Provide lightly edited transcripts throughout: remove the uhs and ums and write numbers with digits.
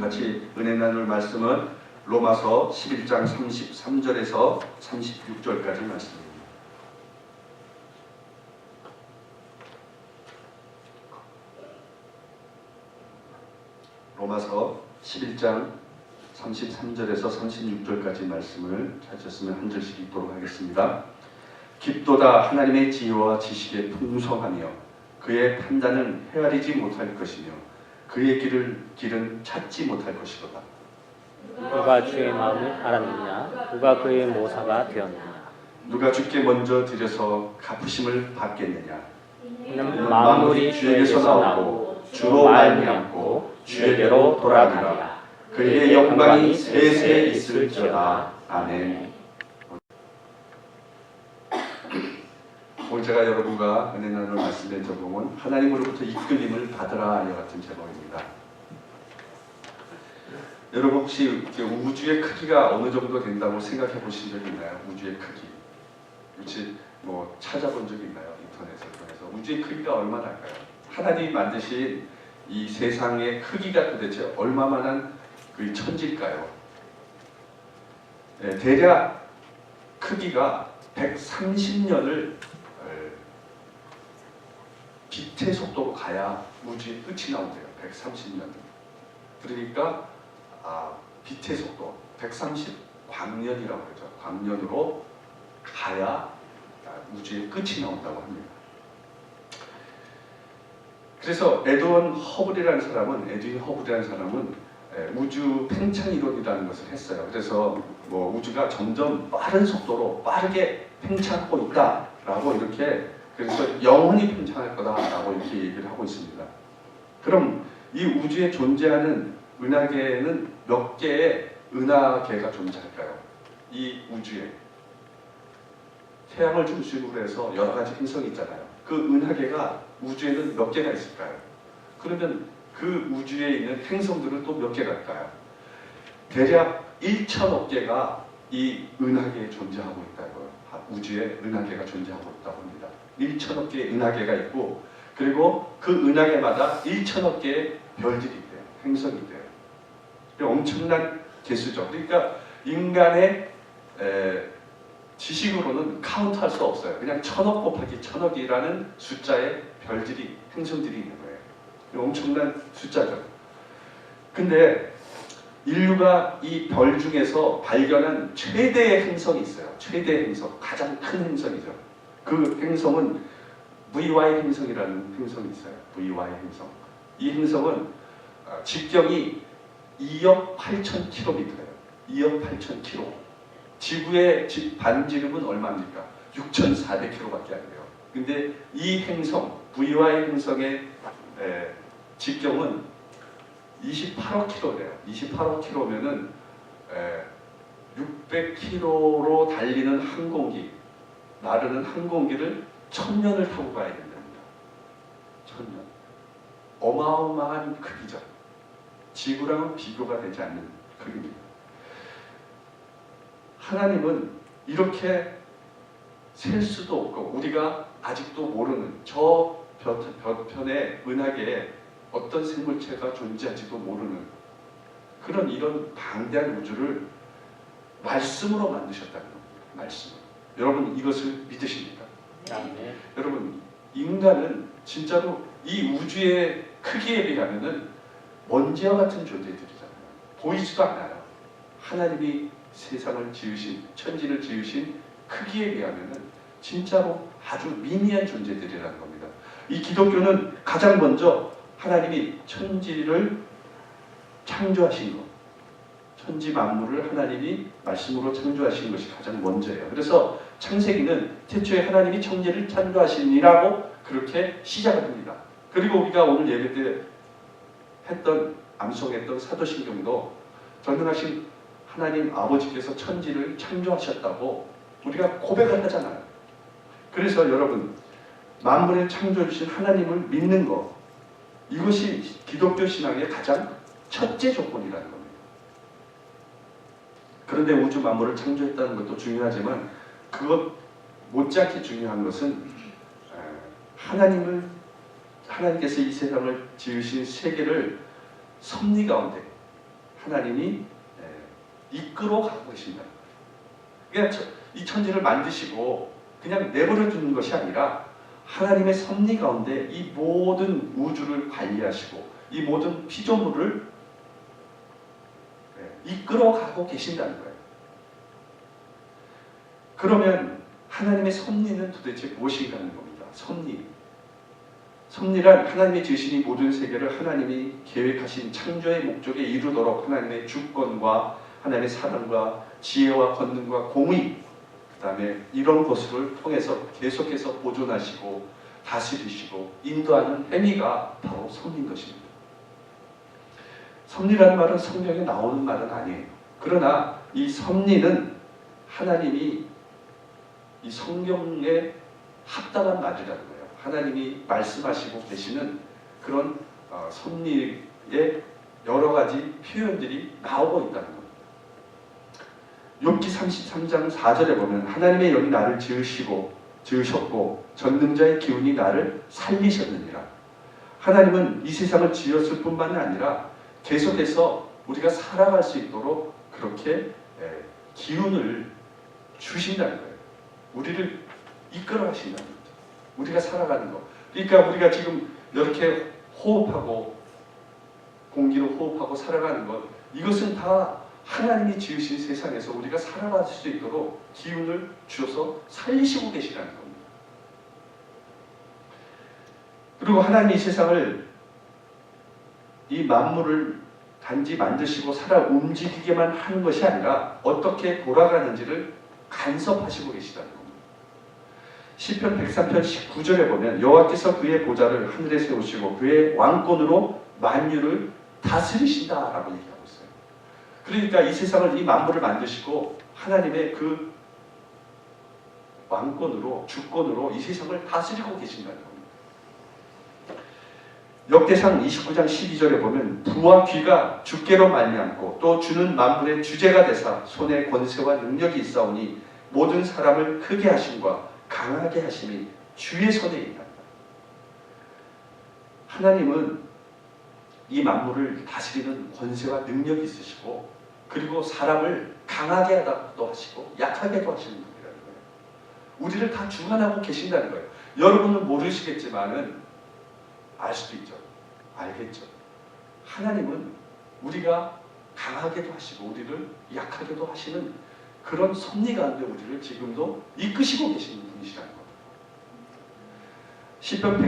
같이 은혜 나눌 말씀은 로마서 11장 33절에서 36절까지 말씀입니다. 로마서 11장 33절에서 36절까지 말씀을 찾으셨으면 한 절씩 읽도록 하겠습니다. 깊도다 하나님의 지혜와 지식의 풍성하며 그의 판단은 헤아리지 못할 것이며 그의 길은 찾지 못할 것이로다. 누가 주의 마음을 알았느냐? 누가 그의 모사가 되었느냐? 누가 주께 먼저 드려서 갚으심을 받겠느냐? 이는 만물이 주에게서 나오고 주로 말미암고 주에게로 돌아가리라. 그의 영광이 세세 있을지어다. 아멘. 오늘 제가 여러분과 은혜 나눌 말씀의 제목은 하나님으로부터 이끌림을 받으라 이 같은 제목입니다. 여러분 혹시 우주의 크기가 어느 정도 된다고 생각해 보신 적 있나요? 우주의 크기. 혹시 뭐 찾아본 적 있나요? 인터넷을 통해서 우주의 크기가 얼마나일까요? 하나님이 만드신 이 세상의 크기가 도대체 얼마만한 그 천지일까요? 네, 대략 크기가 130년을 빛의 속도로 가야 우주의 끝이 나온대요. 130년. 그러니까 빛의 속도 130광년이라고 하죠. 광년으로 가야 우주의 끝이 나온다고 합니다. 그래서 에드윈 허블이라는 사람은 우주 팽창 이론이라는 것을 했어요. 그래서 뭐 우주가 점점 빠른 속도로 빠르게 팽창하고 있다라고 이렇게 그래서 영원히 팽창할 거다라고 이렇게 얘기를 하고 있습니다. 그럼 이 우주에 존재하는 은하계에는 몇 개의 은하계가 존재할까요? 이 우주에 태양을 중심으로 해서 여러 가지 행성이 있잖아요. 그 은하계가 우주에는 몇 개가 있을까요? 그러면 그 우주에 있는 행성들은 또 몇 개가 있을까요? 대략 1천억 개가 이 은하계에 존재하고 있다고요. 우주에 은하계가 존재하고 있다고 합니다. 1천억 개의 은하계가 있고 그리고 그 은하계마다 1천억 개의 별들이 있대요. 행성이 있대요. 엄청난 개수죠. 그러니까 인간의 지식으로는 카운트할 수 없어요. 그냥 1000억 곱하기 1000억이라는 숫자의 별들이 행성들이 있는 거예요. 엄청난 숫자죠. 근데 인류가 이 별 중에서 발견한 최대의 행성이 있어요. 최대의 행성, 가장 큰 행성이죠. 그 행성은 VY 행성이라는 행성이 있어요. VY 행성. 이 행성은 직경이 2억 8천 킬로미터예요. 2억 8천 킬로. 지구의 반지름은 얼마입니까? 6,400km밖에 안 돼요. 근데 이 행성, VY 행성의 직경은 28억 킬로래요. 28억 킬로면은 600km로 달리는 항공기, 나르는 항공기를 1000년을 타고 가야 된답니다. 1000년. 어마어마한 크기죠. 지구랑은 비교가 되지 않는 크기입니다. 하나님은 이렇게 셀 수도 없고 우리가 아직도 모르는 저 벽편의 은하계에 어떤 생물체가 존재할지도 모르는 그런 이런 방대한 우주를 말씀으로 만드셨다는 겁니다. 말씀. 여러분 이것을 믿으십니까? 네. 여러분 인간은 진짜로 이 우주의 크기에 비하면은 먼지와 같은 존재들이잖아요. 보이지도 않아요. 하나님이 세상을 지으신, 천지를 지으신 크기에 비하면은 진짜로 아주 미미한 존재들이라는 겁니다. 이 기독교는 가장 먼저 하나님이 천지를 창조하신 것, 천지 만물을 하나님이 말씀으로 창조하신 것이 가장 먼저예요. 그래서 창세기는 태초에 하나님이 천지를 창조하시니라고 그렇게 시작을 합니다. 그리고 우리가 오늘 예배 때 암송했던 사도신경도 전능하신 하나님 아버지께서 천지를 창조하셨다고 우리가 고백을 하잖아요. 그래서 여러분 만물을 창조해 주신 하나님을 믿는 것, 이것이 기독교 신앙의 가장 첫째 조건이라는 겁니다. 그런데 우주 만물을 창조했다는 것도 중요하지만 그것 못지않게 중요한 것은 하나님께서 이 세상을 지으신 세계를 섭리 가운데 하나님이 이끌어 가고 계신다. 그러니까 이 천지를 만드시고 그냥 내버려 두는 것이 아니라 하나님의 섭리 가운데 이 모든 우주를 관리하시고 이 모든 피조물을 이끌어 가고 계신다는 거예요. 그러면 하나님의 섭리는 도대체 무엇인가 하는 겁니다. 섭리. 섭리란 하나님이 지으신 이 모든 세계를 하나님이 계획하신 창조의 목적에 이루도록 하나님의 주권과 하나님의 사랑과 지혜와 권능과 공의, 그 다음에 이런 것을 통해서 계속해서 보존하시고 다스리시고 인도하는 행위가 바로 섭리인 것입니다. 섭리라는 말은 성경에 나오는 말은 아니에요. 그러나 이 섭리는 하나님이 이 성경에 합당한 말이라는 거예요. 하나님이 말씀하시고 계시는 그런 섭리의 여러 가지 표현들이 나오고 있다는 겁니다. 욥기 33장 4절에 보면 하나님의 영이 나를 지으셨고 전능자의 기운이 나를 살리셨느니라. 하나님은 이 세상을 지었을 뿐만이 아니라 계속해서 우리가 살아갈 수 있도록 그렇게 기운을 주신다는 거예요. 우리를 이끌어 가신다는 거죠. 우리가 살아가는 거. 그러니까 우리가 지금 이렇게 호흡하고 공기로 호흡하고 살아가는 것, 이것은 다 하나님이 지으신 세상에서 우리가 살아갈 수 있도록 기운을 주셔서 살리시고 계시라는 겁니다. 그리고 하나님이 이 세상을, 이 만물을 단지 만드시고 살아 움직이게만 하는 것이 아니라 어떻게 돌아가는지를 간섭하시고 계시다는 겁니다. 시편 103편 19절에 보면 여호와께서 그의 보좌를 하늘에 세우시고 그의 왕권으로 만유를 다스리신다라고 얘기하고 있어요. 그러니까 이 세상을, 이 만물을 만드시고 하나님의 그 왕권으로, 주권으로 이 세상을 다스리고 계신다는 겁니다. 역대상 29장 12절에 보면 부와 귀가 주께로 말미암고 또 주는 만물의 주제가 되사 손에 권세와 능력이 있사오니 모든 사람을 크게 하심과 강하게 하심이 주의 손에 있다. 하나님은 이 만물을 다스리는 권세와 능력이 있으시고 그리고 사람을 강하게 하다도 하시고 약하게도 하시는 분이라는 거예요. 우리를 다 주관하고 계신다는 거예요. 여러분은 모르시겠지만은 알 수도 있죠. 알겠죠. 하나님은 우리가 강하게도 하시고 우리를 약하게도 하시는 그런 섭리 가운데 우리를 지금도 이끄시고 계시는 분이시라는 겁니다. 시편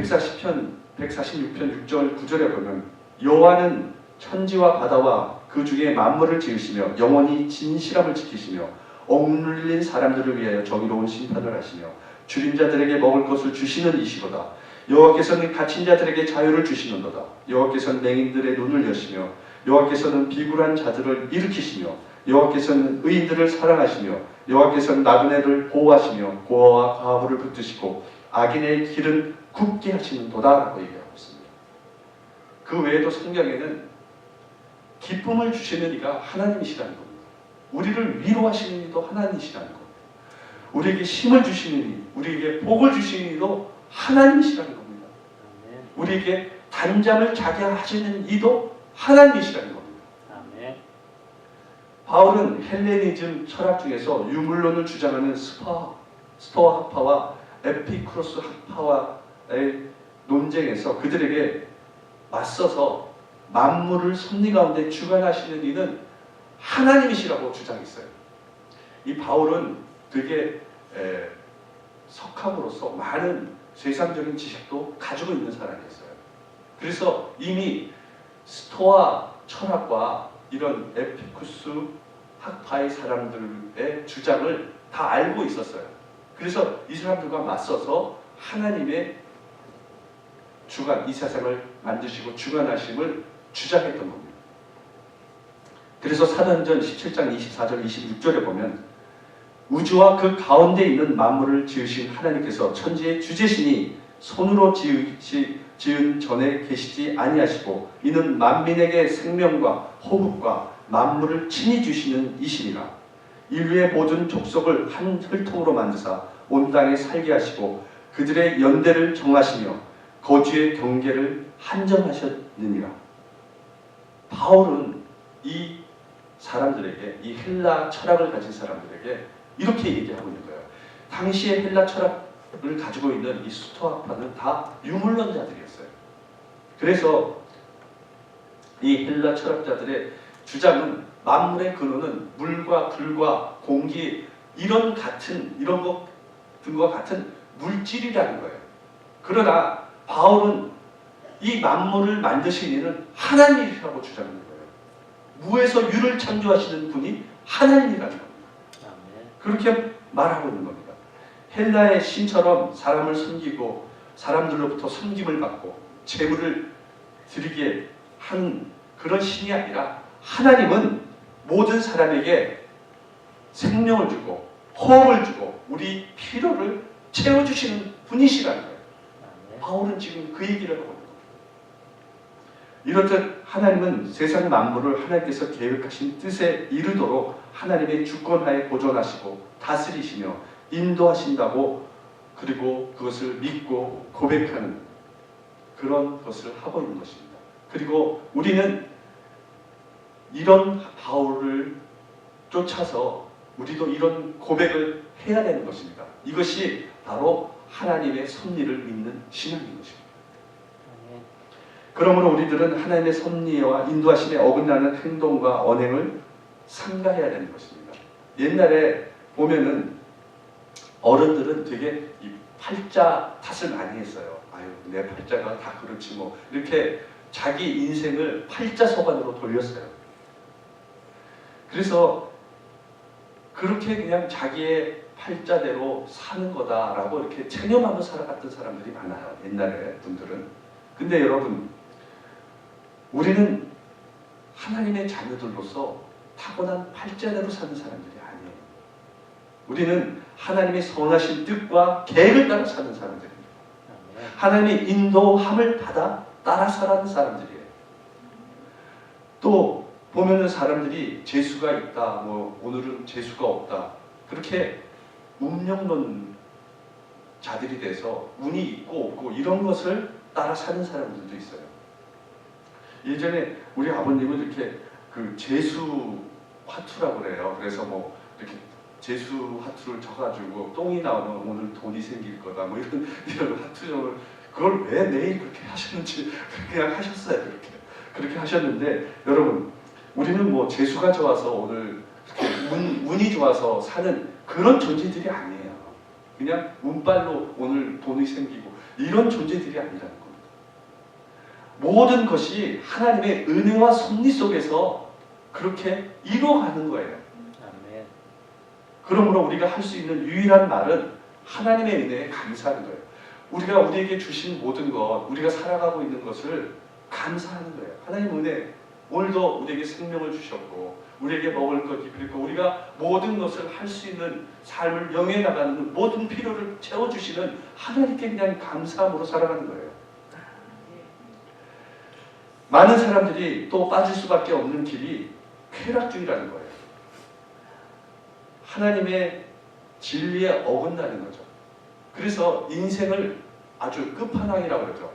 146편 6절 9절에 보면 여호와는 천지와 바다와 그 중에 만물을 지으시며 영원히 진실함을 지키시며 억눌린 사람들을 위하여 정의로운 심판을 하시며 줄인 자들에게 먹을 것을 주시는 이시로다. 여호와께서는 갇힌 자들에게 자유를 주시는도다. 여호와께서는 맹인들의 눈을 여시며 여호와께서는 비굴한 자들을 일으키시며 여호와께서는 의인들을 사랑하시며 여호와께서는 나그네를 보호하시며 고아와 과부를 붙드시고 악인의 길은 굽게 하시는도다 라고 얘기하고 있습니다. 그 외에도 성경에는 기쁨을 주시는 이가 하나님이시라는 겁니다. 우리를 위로하시는 이도 하나님이시라는 겁니다. 우리에게 힘을 주시는 이, 우리에게 복을 주시는 이도 하나님이시라는 겁니다. 우리에게 단잠을 자게 하시는 이도 하나님이시라는 겁니다. 바울은 헬레니즘 철학 중에서 유물론을 주장하는 스토아 학파와 에피쿠로스 학파와의 논쟁에서 그들에게 맞서서 만물을 섭리 가운데 주관하시는 이는 하나님이시라고 주장했어요. 이 바울은 되게 석학으로서 많은 세상적인 지식도 가지고 있는 사람이었어요. 그래서 이미 스토아 철학과 이런 에피쿠스 학파의 사람들의 주장을 다 알고 있었어요. 그래서 이 사람들과 맞서서 하나님의 주관, 이 세상을 만드시고 주관하심을 주장했던 겁니다. 그래서 사도행전 17장 24절 26절에 보면 우주와 그 가운데 있는 만물을 지으신 하나님께서 천지의 주제시니 손으로 지은 전에 계시지 아니하시고 이는 만민에게 생명과 호흡과 만물을 친히 주시는 이시니라. 인류의 모든 족속을 한 혈통으로 만드사 온 땅에 살게 하시고 그들의 연대를 정하시며 거주의 경계를 한정하셨느니라. 바울은 이 사람들에게, 이 헬라 철학을 가진 사람들에게 이렇게 얘기하고 있는 거예요. 당시에 헬라 철학을 가지고 있는 이 스토아파는 다 유물론자들이었어요. 그래서 이 헬라 철학자들의 주장은 만물의 근원은 물과 불과 공기 이런 것들과 같은 물질이라는 거예요. 그러나 바울은 이 만물을 만드신 이는 하나님이라고 주장하는 거예요. 무에서 유를 창조하시는 분이 하나님이라는 겁니다. 그렇게 말하고 있는 겁니다. 헬라의 신처럼 사람을 섬기고 사람들로부터 섬김을 받고 재물을 드리게 하는 그런 신이 아니라 하나님은 모든 사람에게 생명을 주고 호흡을 주고 우리 필요를 채워주시는 분이시라는 거예요. 바울은 지금 그 얘기를 하고 있는 거예요. 이렇듯 하나님은 세상 만물을 하나님께서 계획하신 뜻에 이르도록 하나님의 주권하에 보존하시고 다스리시며 인도하신다고, 그리고 그것을 믿고 고백하는 그런 것을 하고 있는 것입니다. 그리고 우리는 이런 바울을 쫓아서 우리도 이런 고백을 해야 되는 것입니다. 이것이 바로 하나님의 섭리를 믿는 신앙인 것입니다. 그러므로 우리들은 하나님의 섭리와 인도하심에 어긋나는 행동과 언행을 삼가해야 되는 것입니다. 옛날에 보면은 어른들은 되게 이 팔자 탓을 많이 했어요. 아유, 내 팔자가 다 그렇지 뭐. 이렇게 자기 인생을 팔자 소관으로 돌렸어요. 그래서 그렇게 그냥 자기의 팔자대로 사는 거다라고 이렇게 체념하며 살아갔던 사람들이 많아요. 옛날에 분들은. 근데 여러분, 우리는 하나님의 자녀들로서 타고난 팔자대로 사는 사람들이 아니에요. 우리는 하나님의 선하신 뜻과 계획을 따라 사는 사람들입니다. 하나님의 인도함을 받아 따라 살아가는 사람들이에요. 또 보면은 사람들이 재수가 있다, 뭐 오늘은 재수가 없다, 그렇게 운명론 자들이 돼서 운이 있고 없고 이런 것을 따라 사는 사람들도 있어요. 예전에 우리 아버님은 이렇게 그 재수 화투라고 그래요. 그래서 뭐 이렇게 재수 화투를 쳐가지고 똥이 나오면 오늘 돈이 생길 거다, 뭐 이런 화투정을, 그걸 왜 매일 그렇게 하셨는지 그냥 하셨어요. 그렇게 하셨는데, 여러분, 우리는 뭐 재수가 좋아서 오늘 운이 좋아서 사는 그런 존재들이 아니에요. 그냥 운빨로 오늘 돈이 생기고 이런 존재들이 아니라는 겁니다. 모든 것이 하나님의 은혜와 섭리 속에서 그렇게 이루어가는 거예요. 아멘. 그러므로 우리가 할 수 있는 유일한 말은 하나님의 은혜에 감사하는 거예요. 우리가 우리에게 주신 모든 것, 우리가 살아가고 있는 것을 감사하는 거예요. 하나님 은혜, 오늘도 우리에게 생명을 주셨고 우리에게 먹을 것 입히고 우리가 모든 것을 할 수 있는 삶을 영위해 나가는 모든 필요를 채워주시는 하나님께 그냥 감사함으로 살아가는 거예요. 많은 사람들이 또 빠질 수밖에 없는 길이 쾌락주의라는 거예요. 하나님의 진리에 어긋나는 거죠. 그래서 인생을 아주 끝판왕이라고 그러죠.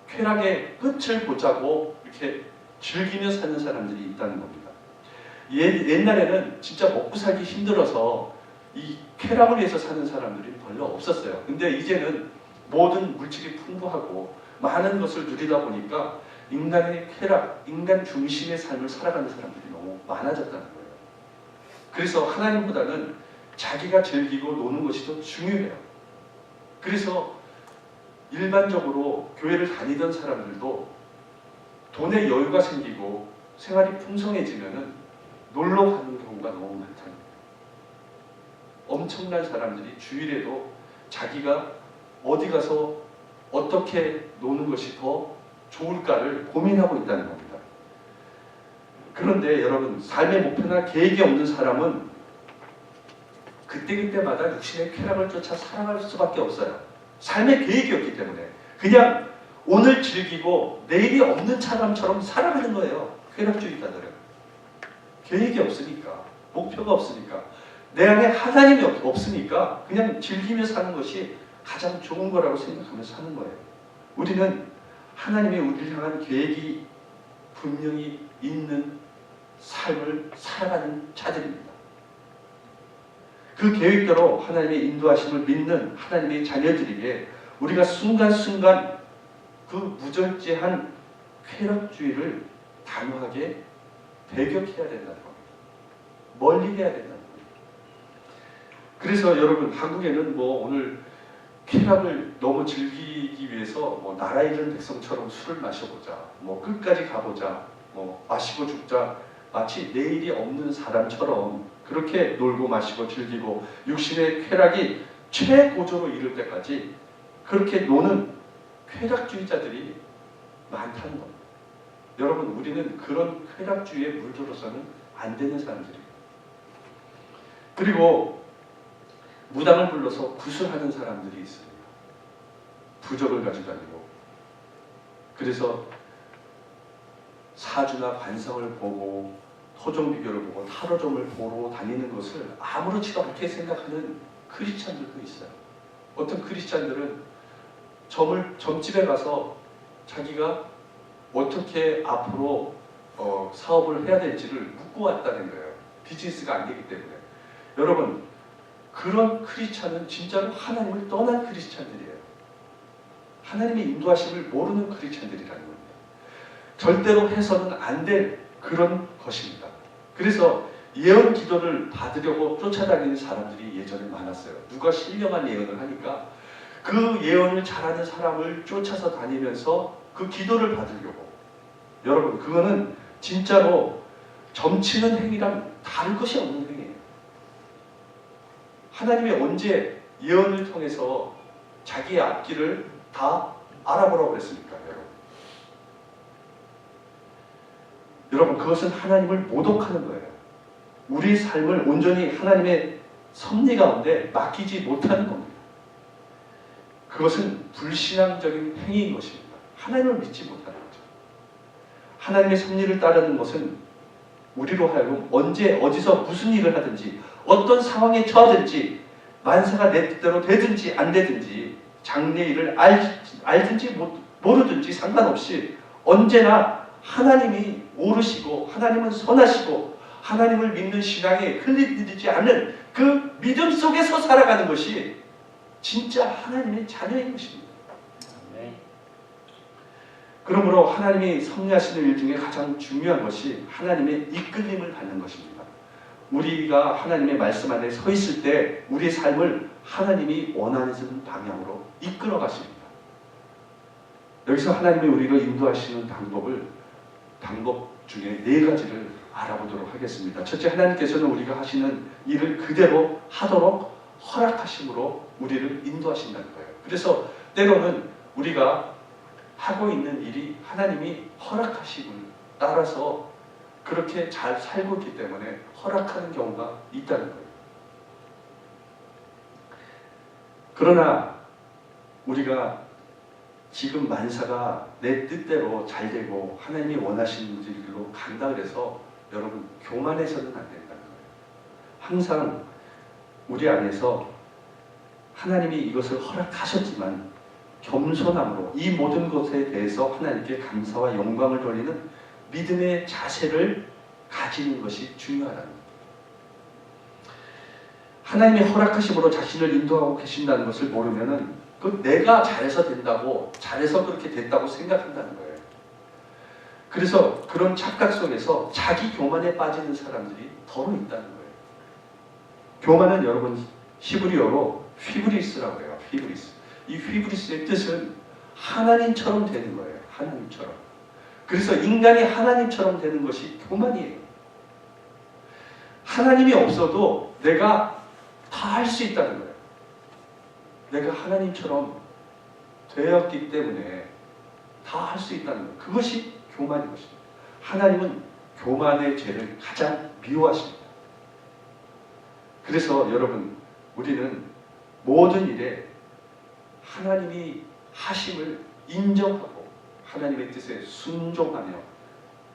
쾌락의 끝을 보자고 이렇게 즐기며 사는 사람들이 있다는 겁니다. 옛날에는 진짜 먹고 살기 힘들어서 이 쾌락을 위해서 사는 사람들이 별로 없었어요. 근데 이제는 모든 물질이 풍부하고 많은 것을 누리다 보니까 인간의 쾌락, 인간 중심의 삶을 살아가는 사람들이 너무 많아졌다는 거예요. 그래서 하나님보다는 자기가 즐기고 노는 것이 더 중요해요. 그래서 일반적으로 교회를 다니던 사람들도 돈에 여유가 생기고 생활이 풍성해지면은 놀러 가는 경우가 너무 많다는 거예요. 엄청난 사람들이 주일에도 자기가 어디 가서 어떻게 노는 것이 더 좋을까를 고민하고 있다는 겁니다. 그런데 여러분, 삶의 목표나 계획이 없는 사람은 그때그때마다 육신의 쾌락을 쫓아 살아갈 수밖에 없어요. 삶의 계획이 없기 때문에 그냥 오늘 즐기고 내일이 없는 사람처럼 살아가는 거예요. 쾌락주의자들은. 계획이 없으니까, 목표가 없으니까, 내 안에 하나님이 없으니까 그냥 즐기며 사는 것이 가장 좋은 거라고 생각하면서 사는 거예요. 우리는 하나님의 우리를 향한 계획이 분명히 있는 삶을 살아가는 자들입니다. 그 계획대로 하나님의 인도하심을 믿는 하나님의 자녀들에게 우리가 순간순간 그 무절제한 쾌락주의를 단호하게 배격해야 된다는 겁니다. 멀리 해야 된다는 겁니다. 그래서 여러분, 한국에는 뭐 오늘 쾌락을 너무 즐기기 위해서 뭐 나라 잃은 백성처럼 술을 마셔보자, 뭐 끝까지 가보자, 뭐 마시고 죽자, 마치 내일이 없는 사람처럼 그렇게 놀고 마시고 즐기고 육신의 쾌락이 최고조로 이를 때까지 그렇게 노는 쾌락주의자들이 많다는 겁니다. 여러분, 우리는 그런 쾌락주의에 물들어서는 안 되는 사람들이에요. 그리고 무당을 불러서 구슬하는 사람들이 있습니다. 부적을 가지고 다니고, 그래서 사주나 관성을 보고 토종 비결을 보고 타로점을 보러 다니는 것을 아무렇지도 않게 생각하는 크리스찬들도 있어요. 어떤 크리스찬들은 점집에 가서 자기가 어떻게 앞으로 사업을 해야 될지를 묻고 왔다는 거예요. 비즈니스가 안 되기 때문에. 여러분, 그런 크리스찬은 진짜로 하나님을 떠난 크리스찬들이에요. 하나님의 인도하심을 모르는 크리스찬들이라는 겁니다. 절대로 해서는 안 될 그런 것입니다. 그래서 예언 기도를 받으려고 쫓아다니는 사람들이 예전에 많았어요. 누가 신령한 예언을 하니까 그 예언을 잘하는 사람을 쫓아서 다니면서 그 기도를 받으려고. 여러분, 그거는 진짜로 점치는 행위랑 다를 것이 없는 행위예요. 하나님이 언제 예언을 통해서 자기의 앞길을 다 알아보라고 그랬습니까? 여러분, 그것은 하나님을 모독하는 거예요. 우리 삶을 온전히 하나님의 섭리 가운데 맡기지 못하는 겁니다. 그것은 불신앙적인 행위인 것입니다. 하나님을 믿지 못하는 거죠. 하나님의 섭리를 따르는 것은 우리로 하여금 언제 어디서 무슨 일을 하든지 어떤 상황에 처하든지 만사가 내 뜻대로 되든지 안 되든지 장래일을 알든지 모르든지 상관없이 언제나 하나님이 오르시고 하나님은 선하시고 하나님을 믿는 신앙에 흔들리지 않는 그 믿음 속에서 살아가는 것이 진짜 하나님의 자녀인 것입니다. 그러므로 하나님이 섭리하시는 일 중에 가장 중요한 것이 하나님의 이끌림을 받는 것입니다. 우리가 하나님의 말씀 안에 서 있을 때 우리의 삶을 하나님이 원하는 방향으로 이끌어 가십니다. 여기서 하나님이 우리를 인도하시는 방법 중에 4가지를 알아보도록 하겠습니다. 첫째, 하나님께서는 우리가 하시는 일을 그대로 하도록 허락하심으로 우리를 인도하신다는 거예요. 그래서 때로는 우리가 하고 있는 일이 하나님이 허락하심을 따라서 그렇게 잘 살고 있기 때문에 허락하는 경우가 있다는 거예요. 그러나 우리가 지금 만사가 내 뜻대로 잘 되고 하나님이 원하시는 길로 간다 그래서 여러분 교만해서는 안 된다는 거예요. 항상 우리 안에서 하나님이 이것을 허락하셨지만 겸손함으로 이 모든 것에 대해서 하나님께 감사와 영광을 돌리는 믿음의 자세를 가지는 것이 중요하다는 거예요. 하나님의 허락하심으로 자신을 인도하고 계신다는 것을 모르면은 그 내가 잘해서 된다고, 잘해서 그렇게 됐다고 생각한다는 거예요. 그래서 그런 착각 속에서 자기 교만에 빠지는 사람들이 더러 있다는 거예요. 교만은 여러분 히브리어로 휘브리스라고 해요. 휘브리스. 이 휘브리스의 뜻은 하나님처럼 되는 거예요. 하나님처럼. 그래서 인간이 하나님처럼 되는 것이 교만이에요. 하나님이 없어도 내가 다 할 수 있다는 거예요. 내가 하나님처럼 되었기 때문에 다 할 수 있다는 거예요. 그것이 교만인 것입니다. 하나님은 교만의 죄를 가장 미워하십니다. 그래서 여러분, 우리는 모든 일에 하나님이 하심을 인정하고 하나님의 뜻에 순종하며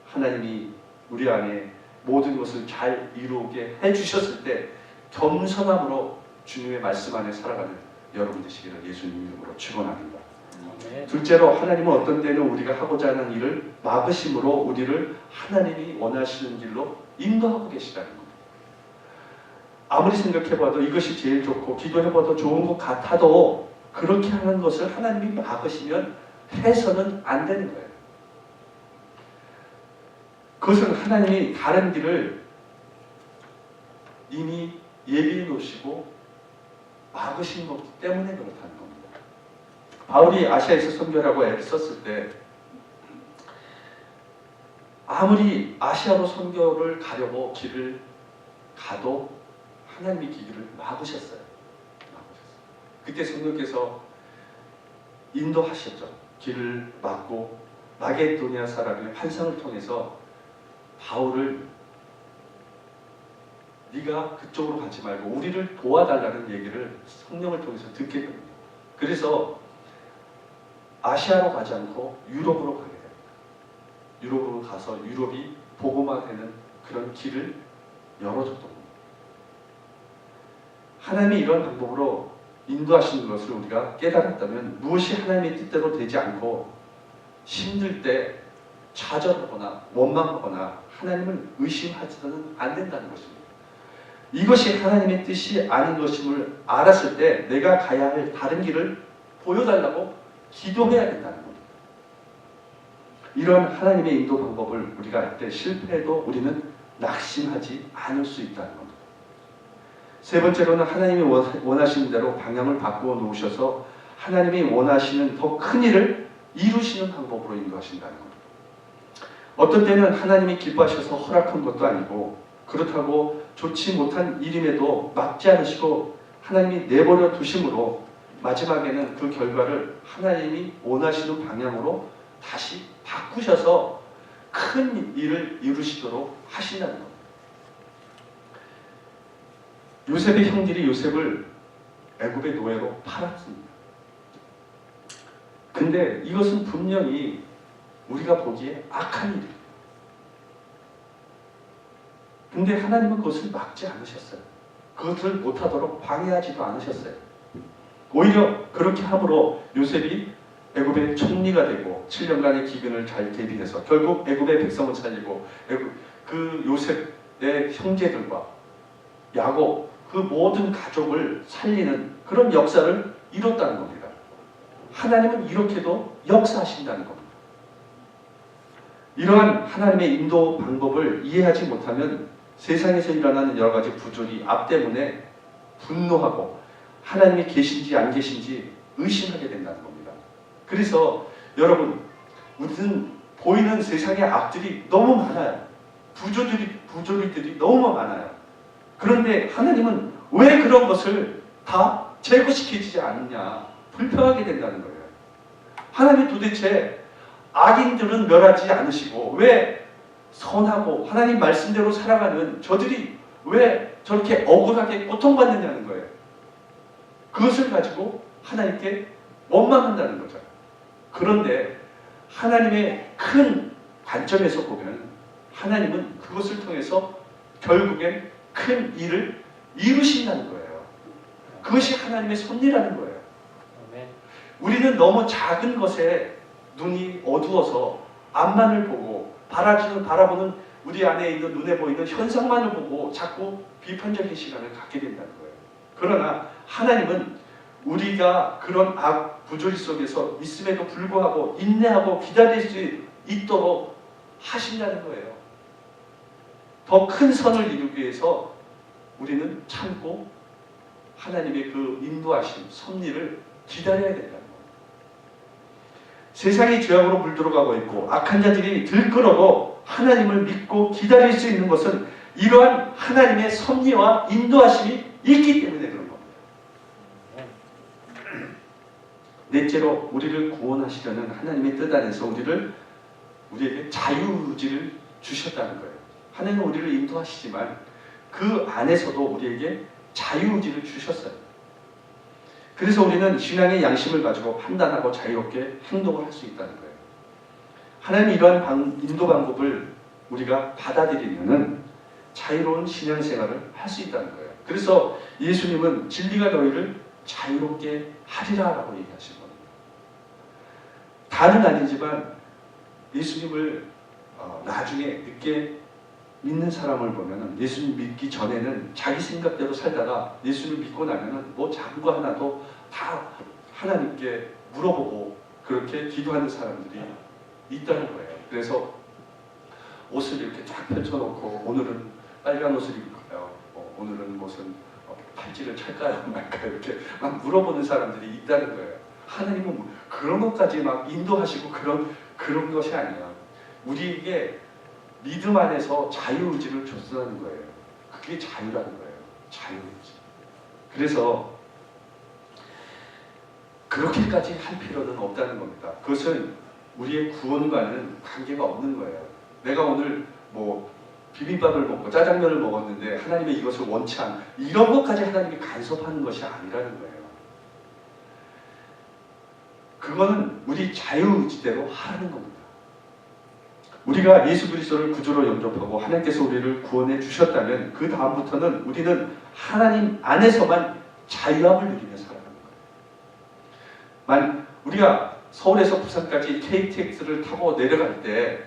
하나님이 우리 안에 모든 것을 잘 이루게 해주셨을 때 겸손함으로 주님의 말씀 안에 살아가는 여러분 되시기를 예수님 이름으로 축원합니다. 둘째로 하나님은 어떤 때는 우리가 하고자 하는 일을 막으심으로 우리를 하나님이 원하시는 길로 인도하고 계시다는 겁니다. 아무리 생각해봐도 이것이 제일 좋고 기도해봐도 좋은 것 같아도 그렇게 하는 것을 하나님이 막으시면 해서는 안 되는 거예요. 그것은 하나님이 다른 길을 이미 예비해 놓으시고 막으신 거기 때문에 그렇다는 겁니다. 바울이 아시아에서 선교라고 애를 썼을 때 아무리 아시아로 선교를 가려고 길을 가도 하나님이 길을 막으셨어요. 그때 성령께서 인도하셨죠. 길을 막고 마게도니아 사람의 환상을 통해서 바울을 네가 그쪽으로 가지 말고 우리를 도와달라는 얘기를 성령을 통해서 듣게 됩니다. 그래서 아시아로 가지 않고 유럽으로 가게 됩니다. 유럽으로 가서 유럽이 복음화되는 그런 길을 열어줬던 겁니다. 하나님이 이런 방법으로 인도하시는 것을 우리가 깨달았다면 무엇이 하나님의 뜻대로 되지 않고 힘들 때 좌절하거나 원망하거나 하나님을 의심하지는 안 된다는 것입니다. 이것이 하나님의 뜻이 아닌 것임을 알았을 때 내가 가야 할 다른 길을 보여달라고 기도해야 된다는 겁니다. 이런 하나님의 인도 방법을 우리가 할 때 실패해도 우리는 낙심하지 않을 수 있다는 겁니다. 세 번째로는 하나님이 원하시는 대로 방향을 바꾸어 놓으셔서 하나님이 원하시는 더 큰 일을 이루시는 방법으로 인도하신다는 겁니다. 어떤 때는 하나님이 기뻐하셔서 허락한 것도 아니고 그렇다고 좋지 못한 일임에도 막지 않으시고 하나님이 내버려 두심으로 마지막에는 그 결과를 하나님이 원하시는 방향으로 다시 바꾸셔서 큰 일을 이루시도록 하신다는 겁니다. 요셉의 형들이 요셉을 애굽의 노예로 팔았습니다. 근데 이것은 분명히 우리가 보기에 악한 일이에요. 근데 하나님은 그것을 막지 않으셨어요. 그것을 못하도록 방해하지도 않으셨어요. 오히려 그렇게 함으로 요셉이 애굽의 총리가 되고 7년간의 기근을 잘 대비해서 결국 애굽의 백성을 살리고 그 요셉의 형제들과 야곱 그 모든 가족을 살리는 그런 역사를 이뤘다는 겁니다. 하나님은 이렇게도 역사하신다는 겁니다. 이러한 하나님의 인도 방법을 이해하지 못하면 세상에서 일어나는 여러 가지 부조리, 압 때문에 분노하고 하나님이 계신지 안 계신지 의심하게 된다는 겁니다. 그래서 여러분, 우리는 보이는 세상의 악들이 너무 많아요. 부조리들이 너무 많아요. 그런데 하나님은 왜 그런 것을 다 제거시키지 않느냐, 불평하게 된다는 거예요. 하나님이 도대체 악인들은 멸하지 않으시고 왜 선하고 하나님 말씀대로 살아가는 저들이 왜 저렇게 억울하게 고통받느냐는 거예요. 그것을 가지고 하나님께 원망한다는 거죠. 그런데 하나님의 큰 관점에서 보면 하나님은 그것을 통해서 결국엔 큰 일을 이루신다는 거예요. 그것이 하나님의 섭리라는 거예요. 우리는 너무 작은 것에 눈이 어두워서 앞만을 보고 바라보는 우리 안에 있는 눈에 보이는 현상만을 보고 자꾸 비판적인 시간을 갖게 된다는 거예요. 그러나 하나님은 우리가 그런 악 부조리 속에서 있음에도 불구하고 인내하고 기다릴 수 있도록 하신다는 거예요. 더 큰 선을 이루기 위해서 우리는 참고 하나님의 그 인도하심, 섭리를 기다려야 된다는 거예요. 세상이 죄악으로 물들어가고 있고 악한 자들이 들끓어도 하나님을 믿고 기다릴 수 있는 것은 이러한 하나님의 섭리와 인도하심이 있기 때문에 그런 겁니다. 넷째로 우리를 구원하시려는 하나님의 뜻 안에서 우리에게 자유의지를 주셨다는 거예요. 하나님은 우리를 인도하시지만 그 안에서도 우리에게 자유의지를 주셨어요. 그래서 우리는 신앙의 양심을 가지고 판단하고 자유롭게 행동을 할 수 있다는 거예요. 하나님 이러한 인도 방법을 우리가 받아들이면은 자유로운 신앙생활을 할 수 있다는 거예요. 그래서 예수님은 진리가 너희를 자유롭게 하리라 라고 얘기하신 겁니다. 다는 아니지만 예수님을 나중에 늦게 믿는 사람을 보면은 예수님 믿기 전에는 자기 생각대로 살다가 예수님을 믿고 나면은 뭐 작은 거 하나도 다 하나님께 물어보고 그렇게 기도하는 사람들이 있다는 거예요. 그래서 옷을 이렇게 쫙 펼쳐놓고 오늘은 빨간 옷을 입을까요? 오늘은 무슨 팔찌를 찰까요? 말까요? 이렇게 막 물어보는 사람들이 있다는 거예요. 하나님은 그런 것까지 막 인도하시고 그런 것이 아니야. 우리에게 믿음 안에서 자유의지를 줬다는 거예요. 그게 자유라는 거예요. 자유의지. 그래서 그렇게까지 할 필요는 없다는 겁니다. 그것은 우리의 구원과는 관계가 없는 거예요. 내가 오늘 뭐 비빔밥을 먹고 짜장면을 먹었는데 하나님이 이것을 원치 않는 이런 것까지 하나님이 간섭하는 것이 아니라는 거예요. 그거는 우리 자유의지대로 하라는 겁니다. 우리가 예수 그리스도를 구주로 영접하고 하나님께서 우리를 구원해 주셨다면 그 다음부터는 우리는 하나님 안에서만 자유함을 누리며 살아가는 거예요. 우리가 서울에서 부산까지 KTX를 타고 내려갈 때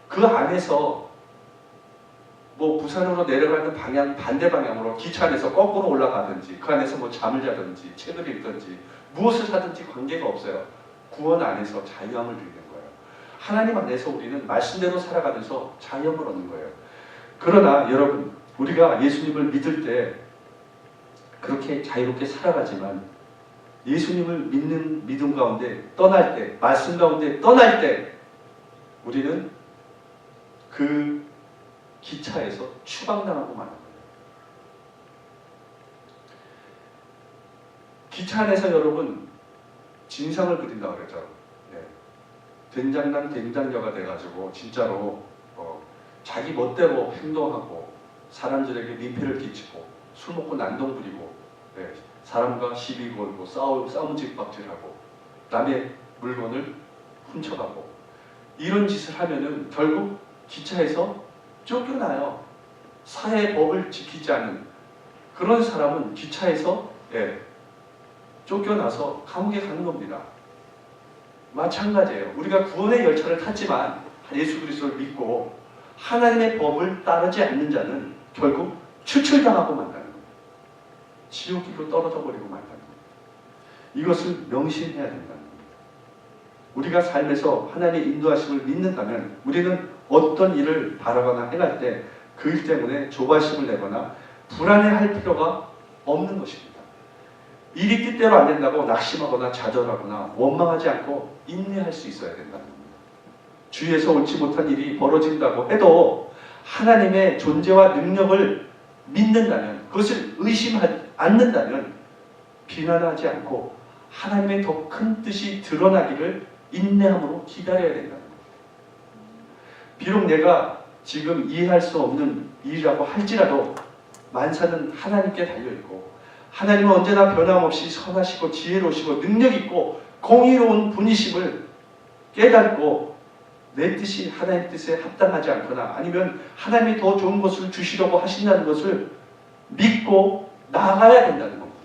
그 안에서 뭐 부산으로 내려가는 방향 반대 방향으로 기차 안에서 거꾸로 올라가든지 그 안에서 뭐 잠을 자든지 책을 읽든지 무엇을 하든지 관계가 없어요. 구원 안에서 자유함을 누리는 거예요. 하나님 안에서 우리는 말씀대로 살아가면서 자유함을 얻는 거예요. 그러나 여러분 우리가 예수님을 믿을 때 그렇게 자유롭게 살아가지만 예수님을 믿는 믿음 가운데 떠날 때 말씀 가운데 떠날 때 우리는 그 기차에서 추방당하고 마는 거예요. 기차 안에서 여러분 진상을 부린다고 그랬죠. 네. 된장남 된장녀가 돼가지고 진짜로 자기 멋대로 행동하고 사람들에게 민폐를 끼치고 술 먹고 난동 부리고 네. 사람과 시비 걸고 싸움 집박질하고 남의 물건을 훔쳐가고 이런 짓을 하면은 결국 기차에서 쫓겨나요. 사회의 법을 지키지 않는 그런 사람은 기차에서 쫓겨나서 감옥에 가는 겁니다. 마찬가지예요. 우리가 구원의 열차를 탔지만 예수 그리스도를 믿고 하나님의 법을 따르지 않는 자는 결국 추출당하고 만다는 겁니다. 지옥으로 떨어져 버리고 만다는 겁니다. 이것을 명심해야 된다는 겁니다. 우리가 삶에서 하나님의 인도하심을 믿는다면 우리는 어떤 일을 바라거나 행할 때 그 일 때문에 조바심을 내거나 불안해할 필요가 없는 것입니다. 일이 뜻대로 안 된다고 낙심하거나 좌절하거나 원망하지 않고 인내할 수 있어야 된다는 겁니다. 주위에서 옳지 못한 일이 벌어진다고 해도 하나님의 존재와 능력을 믿는다면 그것을 의심하지 않는다면 비난하지 않고 하나님의 더 큰 뜻이 드러나기를 인내함으로 기다려야 된다는 겁니다. 비록 내가 지금 이해할 수 없는 일이라고 할지라도 만사는 하나님께 달려있고 하나님은 언제나 변함없이 선하시고 지혜로우시고 능력있고 공의로운 분이심을 깨닫고 내 뜻이 하나님 뜻에 합당하지 않거나 아니면 하나님이 더 좋은 것을 주시려고 하신다는 것을 믿고 나아가야 된다는 겁니다.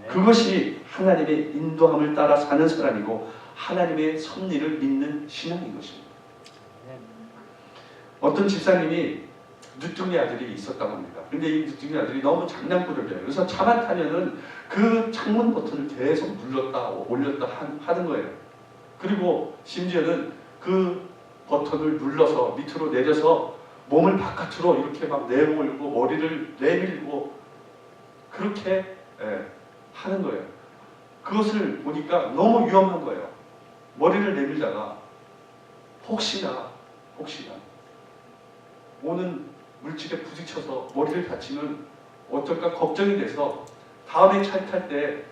그것이 하나님의 인도함을 따라 사는 사람이고 하나님의 섭리를 믿는 신앙인 것입니다. 어떤 집사님이 늦둥이 아들이 있었다고 합니다. 근데 이 늦둥이 아들이 너무 장난꾸러기예요. 그래서 차만 타면은 그 창문 버튼을 계속 눌렀다 올렸다 하는 거예요. 그리고 심지어는 그 버튼을 눌러서 밑으로 내려서 몸을 바깥으로 이렇게 막 내몰고 머리를 내밀고 그렇게 하는 거예요. 그것을 보니까 너무 위험한 거예요. 머리를 내밀다가 혹시나 오는 물질에 부딪혀서 머리를 다치면 어떨까 걱정이 돼서 다음에 차 탈 때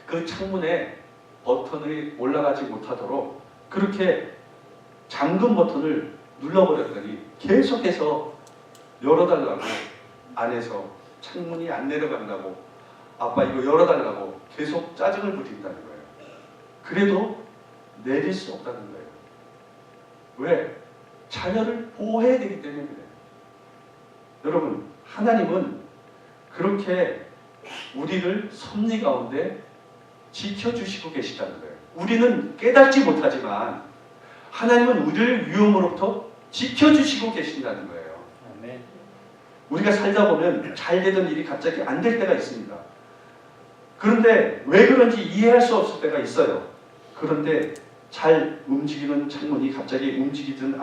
그 창문에 버튼이 올라가지 못하도록 그렇게 잠금 버튼을 눌러버렸더니 계속해서 열어달라고 안에서 창문이 안 내려간다고 아빠 이거 열어달라고 계속 짜증을 부린다는 거예요. 그래도 내릴 수 없다는 거예요. 왜? 자녀를 보호해야 되기 때문에 그래요. 여러분 하나님은 그렇게 우리를 섭리 가운데 지켜주시고 계시다는 거예요. 우리는 깨닫지 못하지만 하나님은 우리를 위험으로부터 지켜주시고 계신다는 거예요. 아멘. 우리가 살다 보면 잘 되던 일이 갑자기 안 될 때가 있습니다. 그런데 왜 그런지 이해할 수 없을 때가 있어요. 그런데 잘 움직이는 창문이 갑자기 움직이든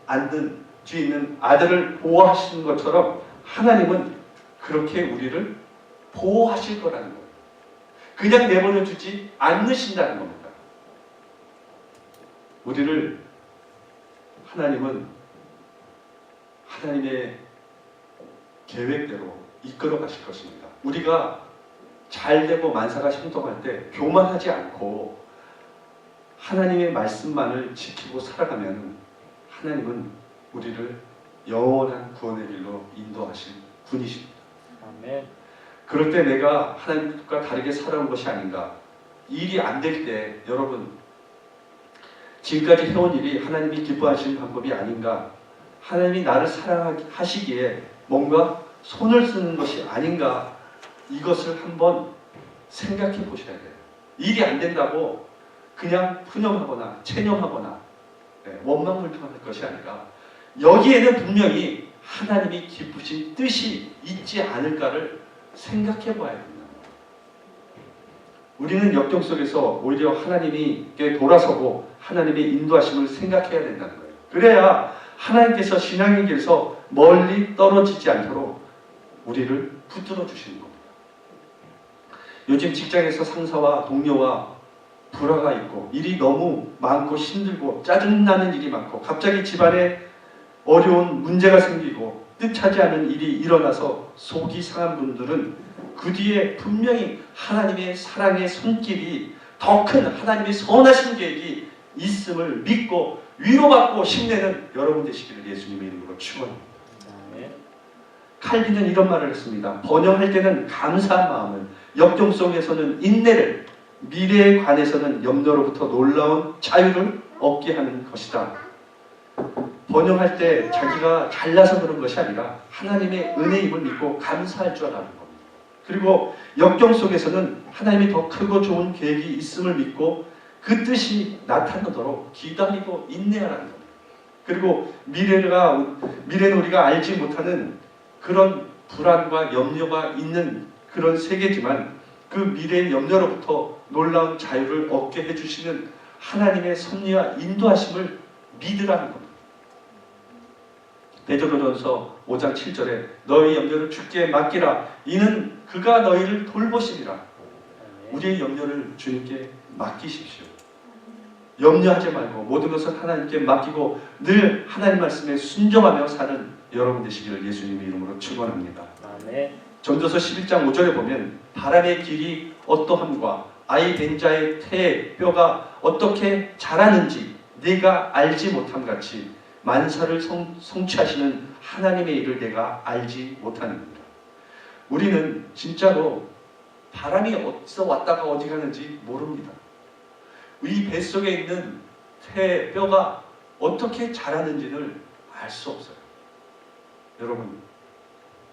않든 뒤에 있는 아들을 보호하시는 것처럼 하나님은 그렇게 우리를 보호하실 거라는 거예요. 그냥 내버려 두지 않으신다는 겁니다. 우리를 하나님은 하나님의 계획대로 이끌어 가실 것입니다. 우리가 잘되고 만사가 형통할 때 교만하지 않고 하나님의 말씀만을 지키고 살아가면 하나님은 우리를 영원한 구원의 길로 인도하실 분이십니다. 아멘. 그럴 때 내가 하나님과 다르게 살아온 것이 아닌가. 일이 안 될 때 여러분 지금까지 해온 일이 하나님이 기뻐하시는 방법이 아닌가. 하나님이 나를 사랑하시기에 뭔가 손을 쓰는 것이 아닌가. 이것을 한번 생각해 보셔야 돼요. 일이 안 된다고 그냥 푸념하거나 체념하거나 원망불평할 것이 아니라 여기에는 분명히 하나님이 기쁘신 뜻이 있지 않을까를 생각해 봐야 됩니다. 우리는 역경 속에서 오히려 하나님께 돌아서고 하나님의 인도하심을 생각해야 된다는 거예요. 그래야 하나님께서 신앙의 길에서 멀리 떨어지지 않도록 우리를 붙들어 주시는 겁니다. 요즘 직장에서 상사와 동료와 불화가 있고 일이 너무 많고 힘들고 짜증나는 일이 많고 갑자기 집안에 어려운 문제가 생기고 뜻하지 않은 일이 일어나서 속이 상한 분들은 그 뒤에 분명히 하나님의 사랑의 손길이 더 큰 하나님의 선하신 계획이 있음을 믿고 위로받고 힘내는 여러분 되시기를 예수님의 이름으로 축원합니다. 칼빈은 이런 말을 했습니다. 번영할 때는 감사한 마음을, 역경 속에서는 인내를, 미래에 관해서는 염려로부터 놀라운 자유를 얻게 하는 것이다. 번영할 때 자기가 잘나서 그런 것이 아니라 하나님의 은혜임을 믿고 감사할 줄 아는 겁니다. 그리고 역경 속에서는 하나님이 더 크고 좋은 계획이 있음을 믿고 그 뜻이 나타나도록 기다리고 인내하라는 겁니다. 그리고 미래는 우리가 알지 못하는 그런 불안과 염려가 있는 그런 세계지만 그 미래의 염려로부터 놀라운 자유를 얻게 해주시는 하나님의 섭리와 인도하심을 믿으라는 겁니다. 베드로전서 5장 7절에 너희 염려를 주께 맡기라. 이는 그가 너희를 돌보시리라. 우리의 염려를 주님께 맡기십시오. 염려하지 말고 모든 것을 하나님께 맡기고 늘 하나님 말씀에 순종하며 사는 여러분 되시기를 예수님의 이름으로 축원합니다. 아멘. 전도서 11장 5절에 보면 바람의 길이 어떠함과 아이 벤 자의 태의 뼈가 어떻게 자라는지 네가 알지 못함 같이 만사를 성취하시는 하나님의 일을 내가 알지 못하는구나. 우리는 진짜로 바람이 어디서 왔다가 어디 가는지 모릅니다. 이 뱃속에 있는 태 뼈가 어떻게 자라는지를 알 수 없어요. 여러분,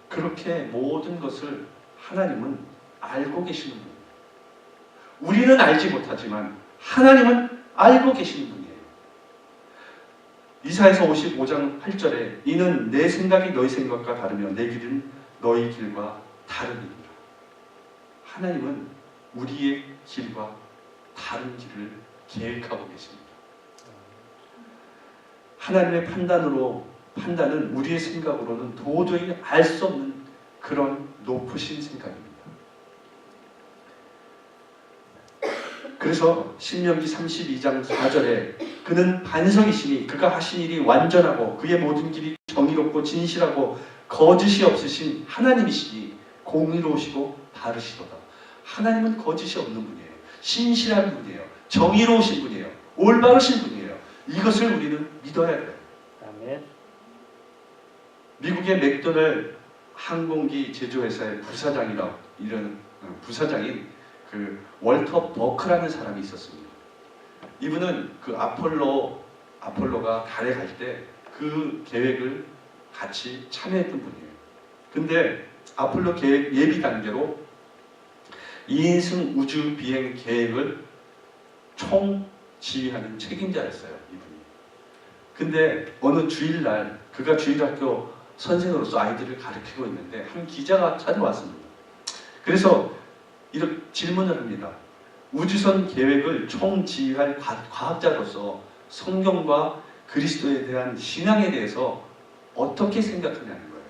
그렇게 모든 것을 하나님은 알고 계시는 분이에요. 우리는 알지 못하지만 하나님은 알고 계시는 분이에요. 이사야서 55장 8절에 이는 내 생각이 너희 생각과 다르며 내 길은 너희 길과 다릅니다. 하나님은 우리의 길과 다른 길을 계획하고 계십니다. 하나님의 판단은 우리의 생각으로는 도저히 알 수 없는 그런 높으신 생각입니다. 그래서 신명기 32장 4절에 그는 반석이시니 그가 하신 일이 완전하고 그의 모든 길이 정의롭고 진실하고 거짓이 없으신 하나님이시니 공의로우시고 바르시도다. 하나님은 거짓이 없는 분이에요. 신실한 분이에요. 정의로우신 분이에요. 올바르신 분이에요. 이것을 우리는 믿어야 돼요. 아멘. 미국의 맥도널드 항공기 제조회사의 부사장인 그 월터 버크라는 사람이 있었습니다. 이분은 그 아폴로가 달에 갈 때 그 계획을 같이 참여했던 분이에요. 근데 아폴로 계획 예비 단계로 2인승 우주 비행 계획을 총 지휘하는 책임자였어요, 이분이. 근데 어느 주일날 그가 주일학교 선생으로서 아이들을 가르치고 있는데 한 기자가 찾아왔습니다. 그래서 이렇게 질문을 합니다. 우주선 계획을 총지휘할 과학자로서 성경과 그리스도에 대한 신앙에 대해서 어떻게 생각하냐는 거예요.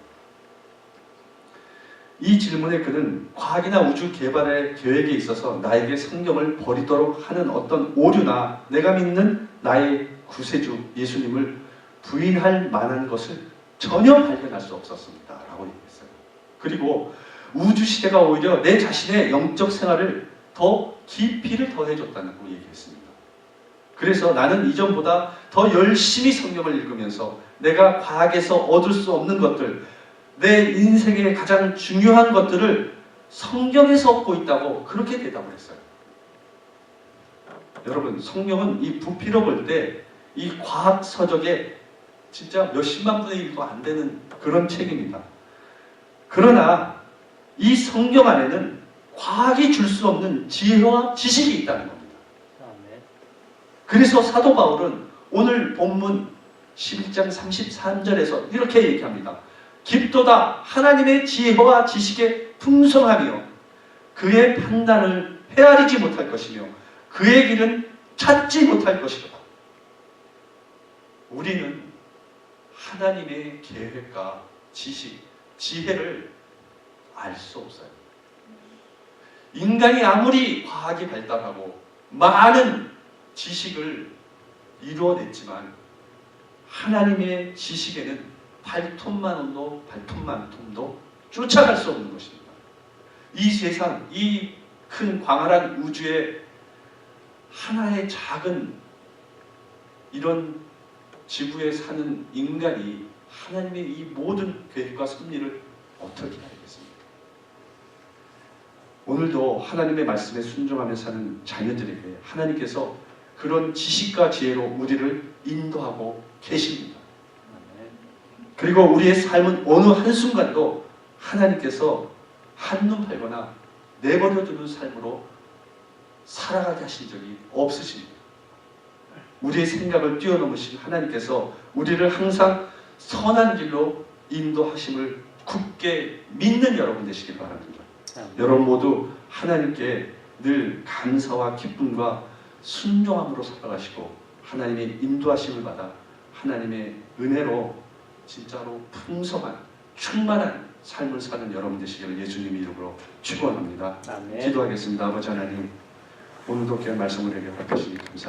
이 질문에 그는 과학이나 우주 개발의 계획에 있어서 나에게 성경을 버리도록 하는 어떤 오류나 내가 믿는 나의 구세주 예수님을 부인할 만한 것을 전혀 발견할 수 없었습니다. 라고 얘기했어요. 그리고 우주시대가 오히려 내 자신의 영적 생활을 더 깊이를 더해줬다고 얘기했습니다. 그래서 나는 이전보다 더 열심히 성경을 읽으면서 내가 과학에서 얻을 수 없는 것들, 내 인생의 가장 중요한 것들을 성경에서 얻고 있다고 그렇게 대답을 했어요. 여러분, 성경은 이 부피로 볼 때 이 과학 서적에 진짜 몇십만 분의 1도 안 되는 그런 책입니다. 그러나 이 성경 안에는 과학이 줄 수 없는 지혜와 지식이 있다는 겁니다. 그래서 사도 바울은 오늘 본문 11장 33절에서 이렇게 얘기합니다. 깊도다 하나님의 지혜와 지식의 풍성하며 그의 판단을 헤아리지 못할 것이며 그의 길은 찾지 못할 것이다. 우리는 하나님의 계획과 지식, 지혜를 알 수 없어요. 인간이 아무리 과학이 발달하고 많은 지식을 이루어냈지만 하나님의 지식에는 발톱만도 쫓아갈 수 없는 것입니다. 이 세상, 이 큰 광활한 우주에 하나의 작은 이런 지구에 사는 인간이 하나님의 이 모든 계획과 섭리를 어떻게 알겠습니까? 오늘도 하나님의 말씀에 순종하며 사는 자녀들에게 하나님께서 그런 지식과 지혜로 우리를 인도하고 계십니다. 그리고 우리의 삶은 어느 한순간도 하나님께서 한눈 팔거나 내버려두는 삶으로 살아가게 하신 적이 없으십니다. 우리의 생각을 뛰어넘으신 하나님께서 우리를 항상 선한 길로 인도하심을 굳게 믿는 여러분 되시길 바랍니다. 여러분 모두 하나님께 늘 감사와 기쁨과 순종함으로 살아가시고 하나님의 인도하심을 받아 하나님의 은혜로 진짜로 풍성한 충만한 삶을 사는 여러분 되시기를 예수님 이름으로 축원합니다. 기도하겠습니다. 아버지 하나님, 오늘도 귀한 말씀을 우리에게 허락하시니 감사합니다.